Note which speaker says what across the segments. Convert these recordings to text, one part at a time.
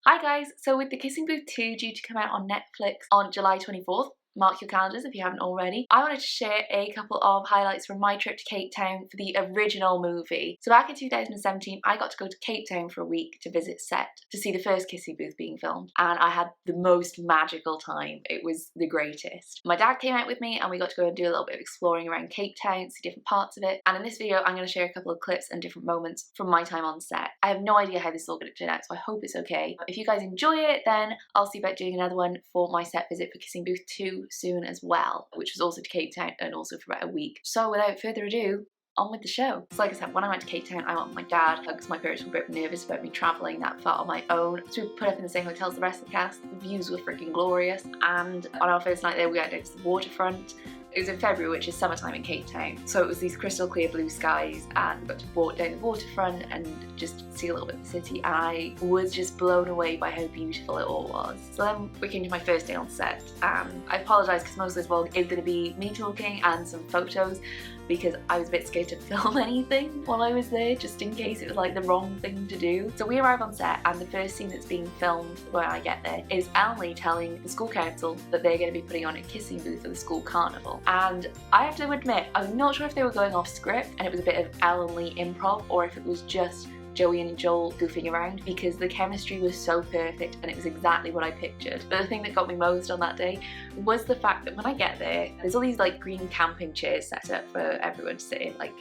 Speaker 1: Hi guys! So with The Kissing Booth 2 due to come out on Netflix on July 24th, mark your calendars if you haven't already, I wanted to share a couple of highlights from my trip to Cape Town for the original movie. So back in 2017, I got to go to Cape Town for a week to visit set to see the first Kissing Booth being filmed, and I had the most magical time. It was the greatest. My dad came out with me and we got to go and do a little bit of exploring around Cape Town, see different parts of it, and in this video I'm going to share a couple of clips and different moments from my time on set. I have no idea how this is all going to turn out, so I hope it's okay. If you guys enjoy it, then I'll see about doing another one for my set visit for Kissing Booth 2 soon as well, which was also to Cape Town and also for about a week. So without further ado, on with the show. So like I said, when I went to Cape Town, I went with my dad because my parents were a bit nervous about me travelling that far on my own. So we put up in the same hotel as the rest of the cast. The views were freaking glorious, and on our first night there we went down to the waterfront. It was in February, which is summertime in Cape Town, so it was these crystal clear blue skies, and we got to walk down the waterfront and just see a little bit of the city, and I was just blown away by how beautiful it all was. So then we came to my first day on set, and I apologise because most of this vlog is going to be me talking and some photos, because I was a bit scared to film anything while I was there, just in case it was like the wrong thing to do. So we arrive on set, and the first scene that's being filmed when I get there is Ellie telling the school council that they're going to be putting on a kissing booth for the school carnival. And I have to admit, I'm not sure if they were going off script and it was a bit of Ellie improv, or if it was just Joey and Joel goofing around, because the chemistry was so perfect and it was exactly what I pictured. But the thing that got me most on that day was the fact that when I get there, there's all these like green camping chairs set up for everyone to sit in, like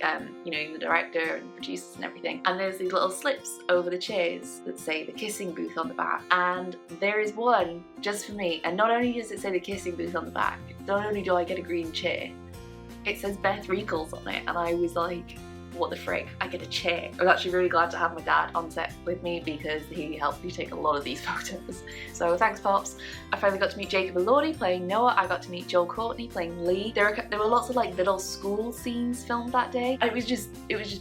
Speaker 1: you know, the director and producers and everything, and there's these little slips over the chairs that say the kissing booth on the back, and there is one just for me. And not only does it say the kissing booth on the back, not only do I get a green chair, it says Beth Riekels on it, and I was like, what the frick, I get a chair. I was actually really glad to have my dad on set with me because he helped me take a lot of these photos. So thanks, Pops. I finally got to meet Jacob Elordi playing Noah. I got to meet Joel Courtney playing Lee. There were lots of like little school scenes filmed that day, and it was just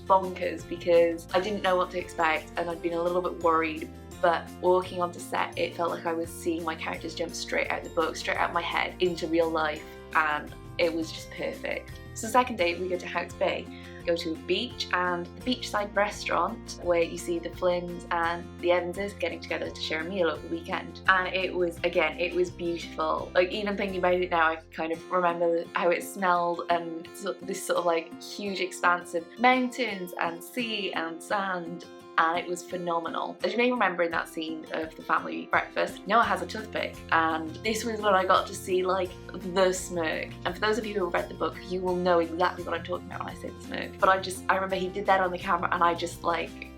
Speaker 1: bonkers because I didn't know what to expect and I'd been a little bit worried. But walking onto set, it felt like I was seeing my characters jump straight out the book, straight out my head into real life, and it was just perfect. So second day, we go to Houts Bay, go to a beach, and the beachside restaurant where you see the Flynns and the Evanses getting together to share a meal over the weekend. And it was, again, it was beautiful. Like, even thinking about it now, I can kind of remember how it smelled, and this sort of like huge expanse of mountains and sea and sand. And it was phenomenal. As you may remember in that scene of the family breakfast, Noah has a toothpick, and this was when I got to see like the smirk. And for those of you who have read the book, you will know exactly what I'm talking about when I say the smirk. But I remember he did that on the camera, and I just like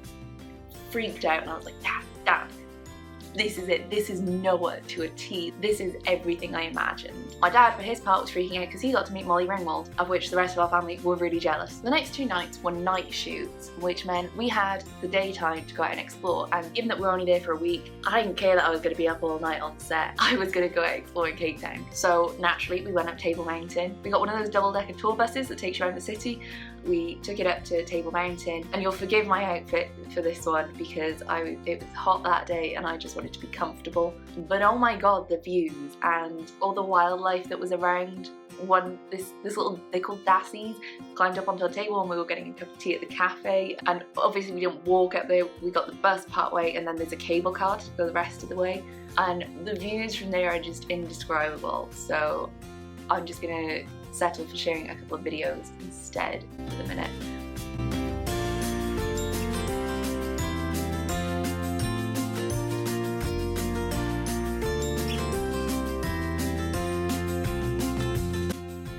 Speaker 1: freaked out, and I was like, Dad, this is it. This is Noah to a T. This is everything I imagined. My dad, for his part, was freaking out because he got to meet Molly Ringwald, of which the rest of our family were really jealous. The next 2 nights were night shoots, which meant we had the daytime to go out and explore. And given that we were only there for a week, I didn't care that I was going to be up all night on set. I was going to go out exploring Cape Town. So naturally, we went up Table Mountain. We got one of those double-decker tour buses that takes you around the city. We took it up to Table Mountain, and you'll forgive my outfit for this one because it was hot that day and I just wanted to be comfortable. But oh my god, the views and all the wildlife that was around. This little, they called dassies, climbed up onto a table and we were getting a cup of tea at the cafe, and obviously we didn't walk up there, we got the bus part way, and then there's a cable car to go the rest of the way, and the views from there are just indescribable. So I'm just gonna settle for sharing a couple of videos instead for the minute.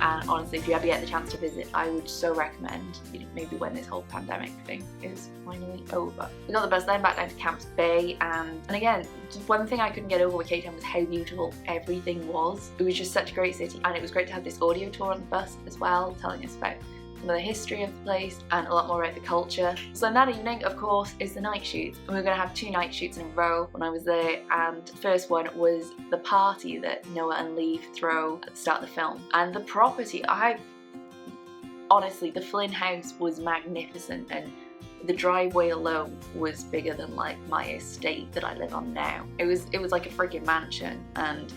Speaker 1: And honestly, if you ever get the chance to visit, I would so recommend, you know, maybe when this whole pandemic thing is finally over. We got the bus then back down to Camps Bay, and again, one thing I couldn't get over with Cape Town was how beautiful everything was. It was just such a great city, and it was great to have this audio tour on the bus as well, telling us about some of the history of the place and a lot more about the culture. So then that evening, of course, is the night shoots, and we were going to have 2 night shoots in a row when I was there. And the first one was the party that Noah and Lee throw at the start of the film, and the property. Honestly, the Flynn house was magnificent, and the driveway alone was bigger than like my estate that I live on now. It was like a freaking mansion, and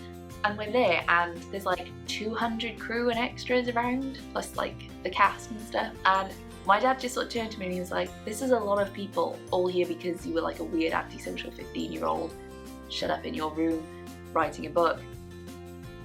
Speaker 1: we're there, and there's like 200 crew and extras around, plus like the cast and stuff. And my dad just sort of turned to me and he was like, this is a lot of people all here because you were like a weird antisocial 15-year-old shut up in your room writing a book.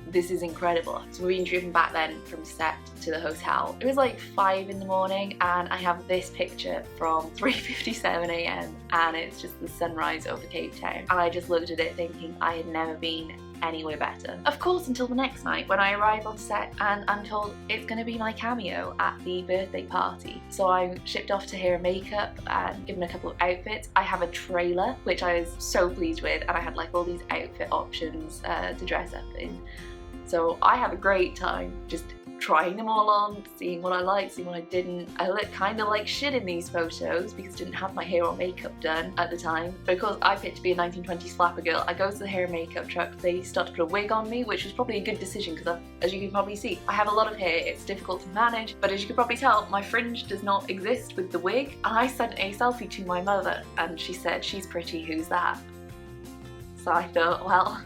Speaker 1: This is incredible. So we're being driven back then from set to the hotel. It was like 5 in the morning and I have this picture from 3:57 a.m. and it's just the sunrise over Cape Town. And I just looked at it thinking I had never been anywhere better. Of course, until the next night when I arrive on set and I'm told it's going to be my cameo at the birthday party. So I'm shipped off to hair and makeup and given a couple of outfits. I have a trailer, which I was so pleased with, and I had like all these outfit options to dress up in. So I had a great time just trying them all on, seeing what I liked, seeing what I didn't. I look kind of like shit in these photos because I didn't have my hair or makeup done at the time. But of course I picked to be a 1920s flapper girl. I go to the hair and makeup truck, they start to put a wig on me, which was probably a good decision because as you can probably see, I have a lot of hair, it's difficult to manage, but as you can probably tell, my fringe does not exist with the wig. And I sent a selfie to my mother and she said, "She's pretty, who's that?" So I thought, well,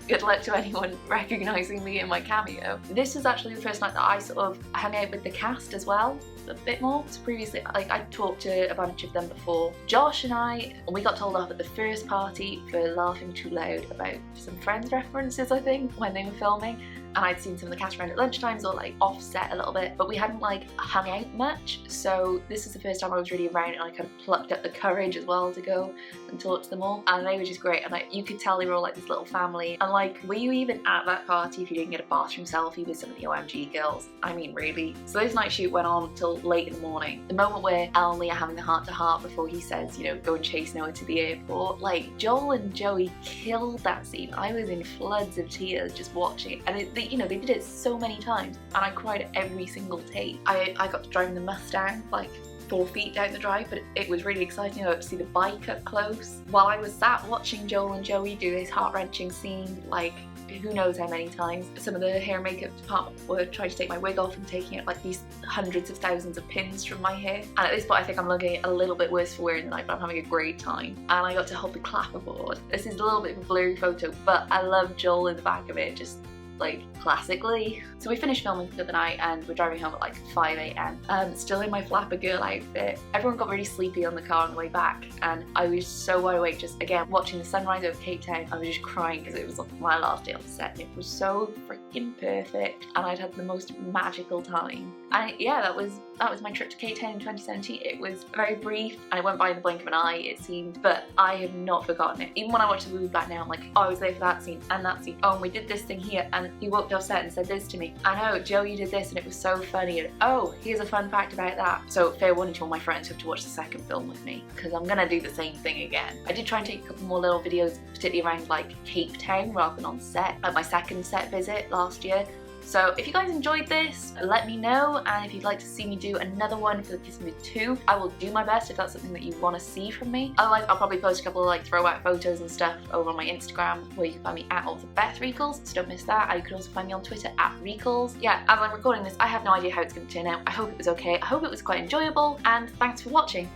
Speaker 1: good luck to anyone recognising me in my cameo. This was actually the first night that I sort of hung out with the cast as well a bit more. So previously, like, I talked to a bunch of them before. Josh and we got told off at the first party for laughing too loud about some Friends references, I think, when they were filming. And I'd seen some of the cast around at lunchtimes or like offset a little bit, but we hadn't like hung out much. So this was the first time I was really around and I kind of plucked up the courage as well to go and talk to them all. And they were just great, and like, you could tell they were all like this little family. And like, were you even at that party if you didn't get a bathroom selfie with some of the OMG girls? I mean, really? So this night shoot went on till late in the morning. The moment where Elle and Lee are having the heart-to-heart before he says, you know, go and chase Noah to the airport. Like, Joel and Joey killed that scene. I was in floods of tears just watching it. And you know, they did it so many times and I cried at every single take. I got to drive in the Mustang like 4 feet down the drive, but it was really exciting. I got to see the bike up close. While I was sat watching Joel and Joey do this heart-wrenching scene, like who knows how many times. Some of the hair and makeup department were trying to take my wig off and taking out like these hundreds of thousands of pins from my hair. And at this point I think I'm looking a little bit worse for wear in the night, but I'm having a great time. And I got to hold the clapperboard. This is a little bit of a blurry photo, but I love Joel in the back of it, just like classically. So we finished filming for the night and we're driving home at like 5 a.m. Still in my flapper girl outfit. Everyone got really sleepy on the car on the way back and I was so wide awake just again watching the sunrise over Cape Town. I was just crying because it was my last day on set and it was so freaking perfect and I'd had the most magical time. And yeah, that was my trip to Cape Town in 2017. It was very brief and it went by in the blink of an eye, it seemed, but I have not forgotten it. Even when I watch the movie back now, I'm like, oh, I was there for that scene and that scene. Oh, and we did this thing here, and he walked off set and said this to me. I know, Joe, you did this and it was so funny. And oh, here's a fun fact about that. So fair warning to all my friends who have to watch the second film with me, because I'm gonna do the same thing again. I did try and take a couple more little videos, particularly around like Cape Town rather than on set, at my second set visit last year. So if you guys enjoyed this, let me know, and if you'd like to see me do another one for the Kissing Booth 2, I will do my best if that's something that you want to see from me. Otherwise, I'll probably post a couple of like throwback photos and stuff over on my Instagram, where you can find me at @AuthorBethRecalls, so don't miss that. And you can also find me on Twitter @Recalls. Yeah, as I'm recording this, I have no idea how it's going to turn out. I hope it was okay, I hope it was quite enjoyable, and thanks for watching.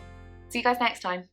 Speaker 1: See you guys next time.